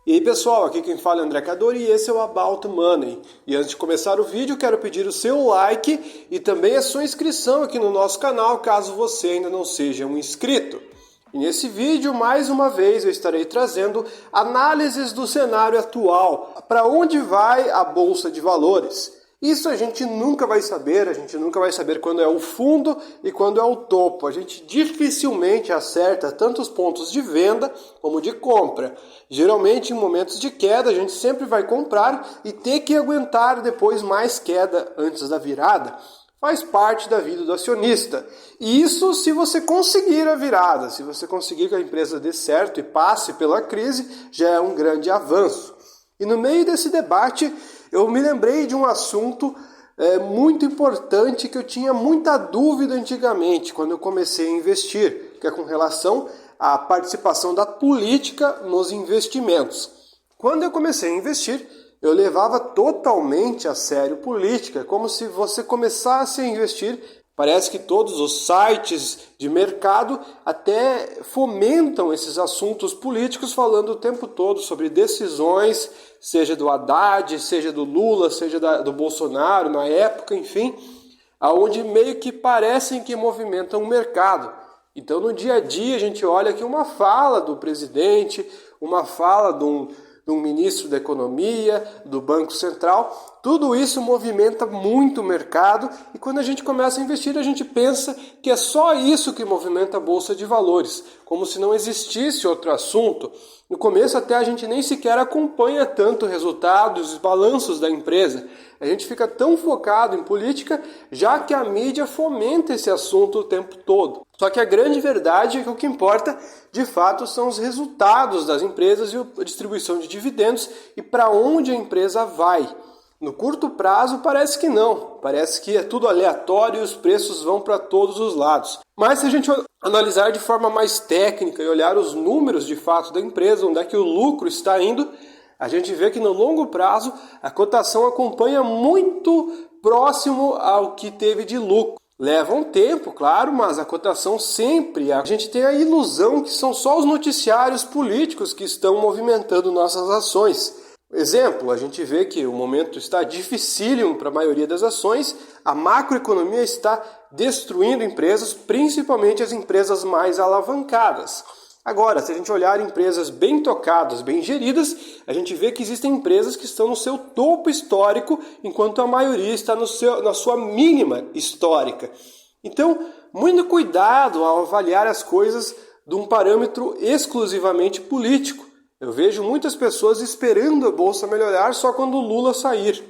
E aí pessoal, aqui quem fala é André Cadori e esse é o About Money. E antes de começar o vídeo, quero pedir o seu like e também a sua inscrição aqui no nosso canal, caso você ainda não seja um inscrito. E nesse vídeo, mais uma vez, eu estarei trazendo análises do cenário atual, para onde vai a Bolsa de Valores. Isso a gente nunca vai saber quando é o fundo e quando é o topo. A gente dificilmente acerta tanto os pontos de venda como de compra. Geralmente, em momentos de queda, a gente sempre vai comprar e ter que aguentar depois mais queda antes da virada. Faz parte da vida do acionista. E isso se você conseguir a virada, se você conseguir que a empresa dê certo e passe pela crise, já é um grande avanço. E no meio desse debate, eu me lembrei de um assunto muito importante que eu tinha muita dúvida antigamente, quando eu comecei a investir, que é com relação à participação da política nos investimentos. Quando eu comecei a investir, eu levava totalmente a sério política, como se você começasse a investir. Parece que todos os sites de mercado até fomentam esses assuntos políticos, falando o tempo todo sobre decisões, seja do Haddad, seja do Lula, seja do Bolsonaro, na época, enfim, aonde meio que parecem que movimentam o mercado. Então, no dia a dia, a gente olha aqui uma fala do presidente, uma fala de um ministro da Economia, do Banco Central, tudo isso movimenta muito o mercado e quando a gente começa a investir, a gente pensa que é só isso que movimenta a Bolsa de Valores, como se não existisse outro assunto. No começo até a gente nem sequer acompanha tanto resultados, os balanços da empresa. A gente fica tão focado em política, já que a mídia fomenta esse assunto o tempo todo. Só que a grande verdade é que o que importa, de fato, são os resultados das empresas e a distribuição de dividendos e para onde a empresa vai. No curto prazo parece que não, parece que é tudo aleatório e os preços vão para todos os lados. Mas se a gente analisar de forma mais técnica e olhar os números de fato da empresa, onde é que o lucro está indo, a gente vê que no longo prazo a cotação acompanha muito próximo ao que teve de lucro. Leva um tempo, claro, mas a cotação sempre, a gente tem a ilusão que são só os noticiários políticos que estão movimentando nossas ações. Exemplo, a gente vê que o momento está dificílimo para a maioria das ações, a macroeconomia está destruindo empresas, principalmente as empresas mais alavancadas. Agora, se a gente olhar empresas bem tocadas, bem geridas, a gente vê que existem empresas que estão no seu topo histórico, enquanto a maioria está na sua mínima histórica. Então, muito cuidado ao avaliar as coisas de um parâmetro exclusivamente político. Eu vejo muitas pessoas esperando a bolsa melhorar só quando o Lula sair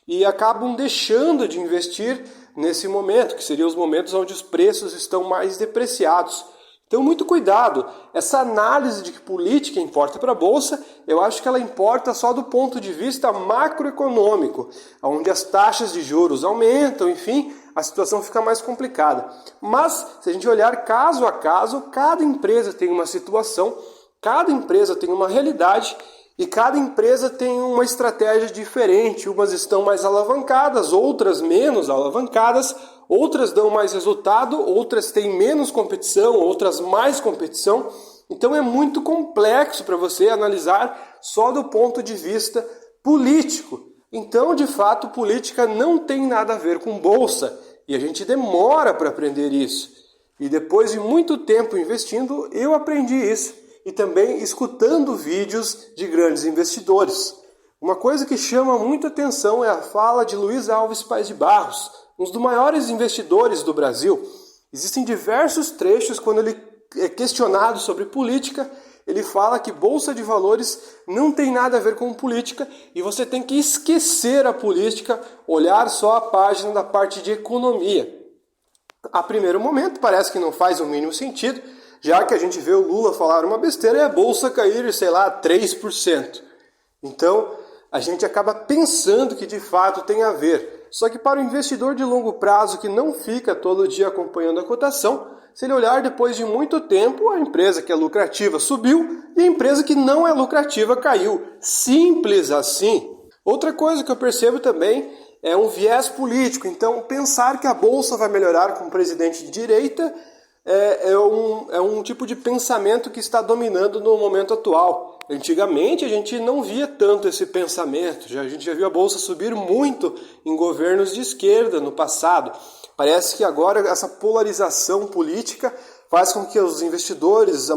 e acabam deixando de investir nesse momento, que seriam os momentos onde os preços estão mais depreciados. Então, muito cuidado. Essa análise de que política importa para a bolsa, eu acho que ela importa só do ponto de vista macroeconômico, onde as taxas de juros aumentam, enfim, a situação fica mais complicada. Mas, se a gente olhar caso a caso, cada empresa tem uma situação, cada empresa tem uma realidade e cada empresa tem uma estratégia diferente. Umas estão mais alavancadas, outras menos alavancadas, outras dão mais resultado, outras têm menos competição, outras mais competição. Então é muito complexo para você analisar só do ponto de vista político. Então, de fato, política não tem nada a ver com bolsa e a gente demora para aprender isso. E depois de muito tempo investindo, eu aprendi isso. E também escutando vídeos de grandes investidores. Uma coisa que chama muita atenção é a fala de Luiz Alves Paes de Barros, um dos maiores investidores do Brasil. Existem diversos trechos quando ele é questionado sobre política, ele fala que Bolsa de Valores não tem nada a ver com política e você tem que esquecer a política, olhar só a página da parte de economia. A primeiro momento parece que não faz o mínimo sentido, já que a gente vê o Lula falar uma besteira e a bolsa cair, 3%. Então, a gente acaba pensando que de fato tem a ver. Só que para o investidor de longo prazo que não fica todo dia acompanhando a cotação, se ele olhar depois de muito tempo, a empresa que é lucrativa subiu e a empresa que não é lucrativa caiu. Simples assim. Outra coisa que eu percebo também é um viés político. Então, pensar que a bolsa vai melhorar com um presidente de direita é um tipo de pensamento que está dominando no momento atual. Antigamente a gente não via tanto esse pensamento, a gente já viu a bolsa subir muito em governos de esquerda no passado. Parece que agora essa polarização política faz com que os investidores,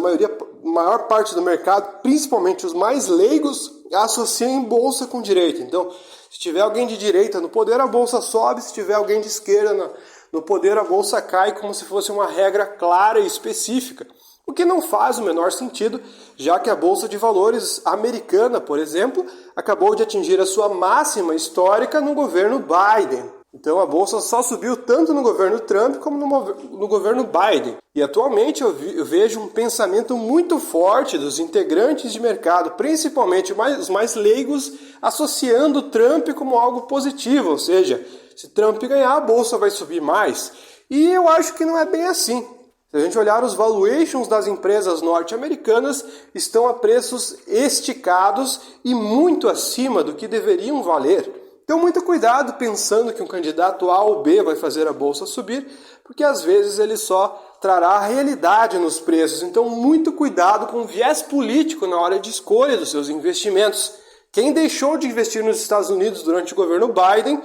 maior parte do mercado, principalmente os mais leigos, associem bolsa com direita. Então, se tiver alguém de direita no poder, a bolsa sobe, se tiver alguém de esquerda no poder, a bolsa cai, como se fosse uma regra clara e específica. O que não faz o menor sentido, já que a Bolsa de Valores americana, por exemplo, acabou de atingir a sua máxima histórica no governo Biden. Então a Bolsa só subiu tanto no governo Trump como no governo Biden. E atualmente eu vejo um pensamento muito forte dos integrantes de mercado, principalmente os mais leigos, associando Trump como algo positivo, ou seja, se Trump ganhar, a Bolsa vai subir mais. E eu acho que não é bem assim. Se a gente olhar os valuations das empresas norte-americanas, estão a preços esticados e muito acima do que deveriam valer. Então, muito cuidado pensando que um candidato A ou B vai fazer a bolsa subir, porque às vezes ele só trará a realidade nos preços. Então, muito cuidado com o viés político na hora de escolha dos seus investimentos. Quem deixou de investir nos Estados Unidos durante o governo Biden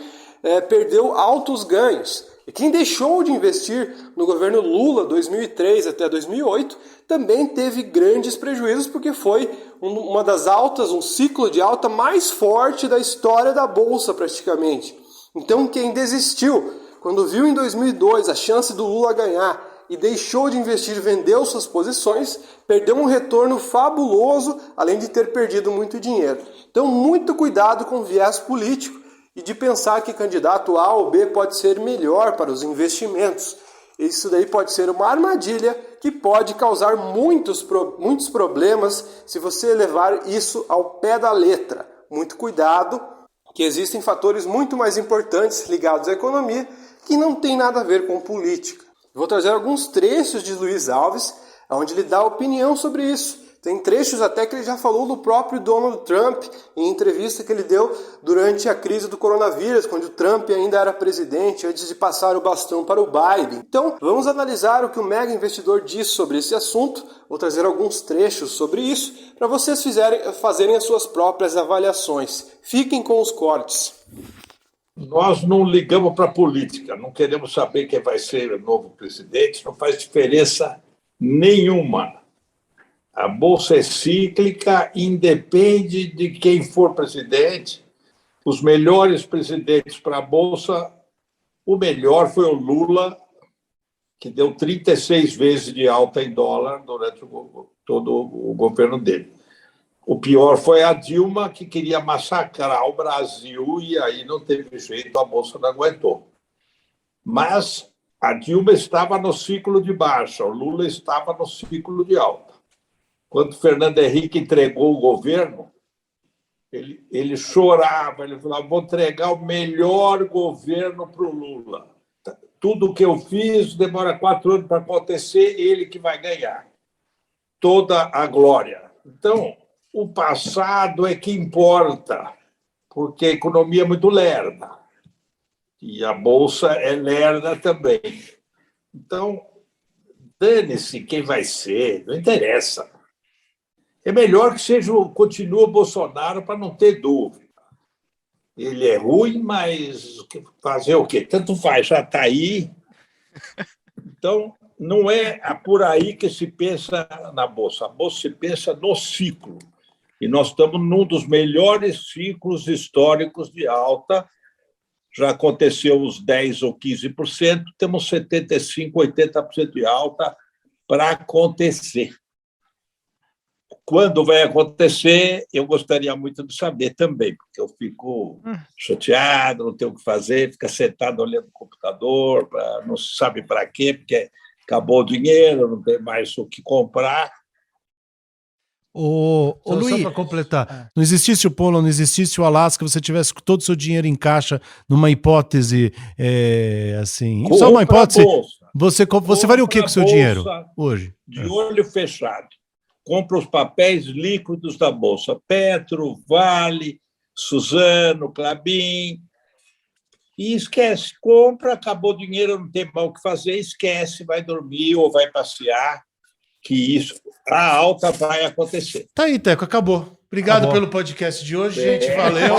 perdeu altos ganhos. E quem deixou de investir no governo Lula, 2003 até 2008, também teve grandes prejuízos, porque foi uma das altas, um ciclo de alta mais forte da história da Bolsa, praticamente. Então, quem desistiu, quando viu em 2002 a chance do Lula ganhar e deixou de investir, vendeu suas posições, perdeu um retorno fabuloso, além de ter perdido muito dinheiro. Então, muito cuidado com o viés político e de pensar que candidato A ou B pode ser melhor para os investimentos. Isso daí pode ser uma armadilha que pode causar muitos problemas se você levar isso ao pé da letra. Muito cuidado, que existem fatores muito mais importantes ligados à economia que não tem nada a ver com política. Vou trazer alguns trechos de Luiz Alves, onde ele dá opinião sobre isso. Tem trechos até que ele já falou do próprio Donald Trump, em entrevista que ele deu durante a crise do coronavírus, quando o Trump ainda era presidente, antes de passar o bastão para o Biden. Então, vamos analisar o que o mega investidor diz sobre esse assunto. Vou trazer alguns trechos sobre isso, para vocês fazerem as suas próprias avaliações. Fiquem com os cortes. Nós não ligamos para a política, não queremos saber quem vai ser o novo presidente, não faz diferença nenhuma. A Bolsa é cíclica, independe de quem for presidente. Os melhores presidentes para a Bolsa, o melhor foi o Lula, que deu 36 vezes de alta em dólar durante todo o governo dele. O pior foi a Dilma, que queria massacrar o Brasil e aí não teve jeito, a Bolsa não aguentou. Mas a Dilma estava no ciclo de baixa, o Lula estava no ciclo de alta. Quando Fernando Henrique entregou o governo, ele chorava, ele falava, vou entregar o melhor governo para o Lula. Tudo que eu fiz demora 4 anos para acontecer, ele que vai ganhar toda a glória. Então, o passado é que importa, porque a economia é muito lerda. E a Bolsa é lerda também. Então, dane-se quem vai ser, não interessa. É melhor que continue o Bolsonaro para não ter dúvida. Ele é ruim, mas fazer o quê? Tanto faz, já está aí. Então, não é por aí que se pensa na Bolsa. A Bolsa se pensa no ciclo. E nós estamos num dos melhores ciclos históricos de alta. Já aconteceu os 10% ou 15%, temos 75%, 80% de alta para acontecer. Quando vai acontecer, eu gostaria muito de saber também, porque eu fico chateado, não tenho o que fazer, fica sentado olhando o computador, não se sabe para quê, porque acabou o dinheiro, não tem mais o que comprar. Luiz, só para completar, não existisse o Polo, não existisse o Alasca, você tivesse todo o seu dinheiro em caixa, numa hipótese, assim, só uma hipótese, você faria o que com o seu dinheiro hoje? De olho fechado. Compra os papéis líquidos da Bolsa, Petro, Vale, Suzano, Klabin, e esquece, compra, acabou o dinheiro, não tem mal o que fazer, esquece, vai dormir ou vai passear. que a alta vai acontecer. Tá aí, Teco, acabou. Obrigado pelo podcast de hoje, gente. Valeu.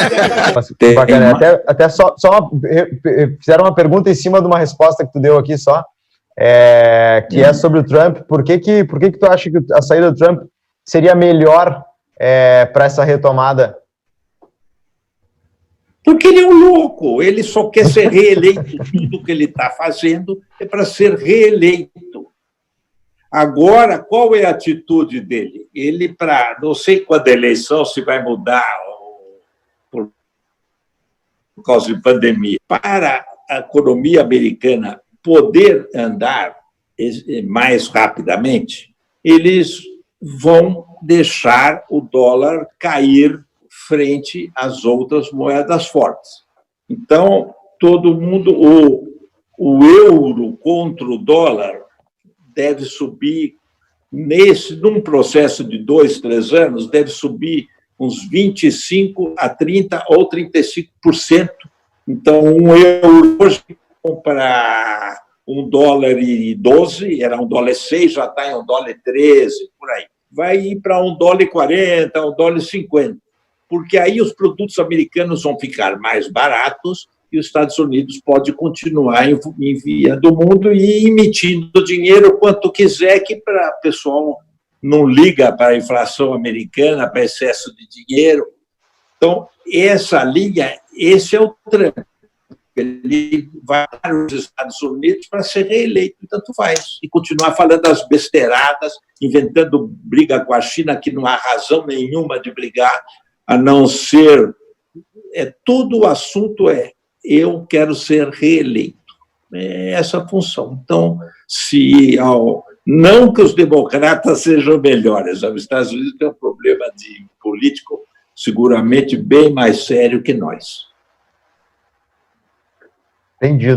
Bacana. Até fizeram uma pergunta em cima de uma resposta que tu deu aqui só, que é sobre o Trump. Por que tu acha que a saída do Trump seria melhor para essa retomada? Porque ele é um louco, ele só quer ser reeleito. Tudo que ele está fazendo é para ser reeleito. Agora, qual é a atitude dele? Ele, não sei quando a eleição se vai mudar por causa de pandemia, para a economia americana poder andar mais rapidamente, eles vão deixar o dólar cair frente às outras moedas fortes. Então, todo mundo, o euro contra o dólar deve subir, num processo de 2, 3 anos, deve subir uns 25% a 30% ou 35%. Então, um euro hoje compra $1,12, era $1,06, já está em $1,13, por aí. Vai ir para $1,40, $1,50, porque aí os produtos americanos vão ficar mais baratos e os Estados Unidos pode continuar enviando o mundo e emitindo dinheiro quanto quiser, que para o pessoal não liga para a inflação americana, para excesso de dinheiro. Então, essa linha, esse é o Trump. Ele vai para os Estados Unidos para ser reeleito, tanto faz, e continuar falando as besteiradas, inventando briga com a China, que não há razão nenhuma de brigar, a não ser... todo o assunto eu quero ser reeleito. É essa a função. Então, não que os democratas sejam melhores, os Estados Unidos têm um problema de político seguramente bem mais sério que nós. Entendido.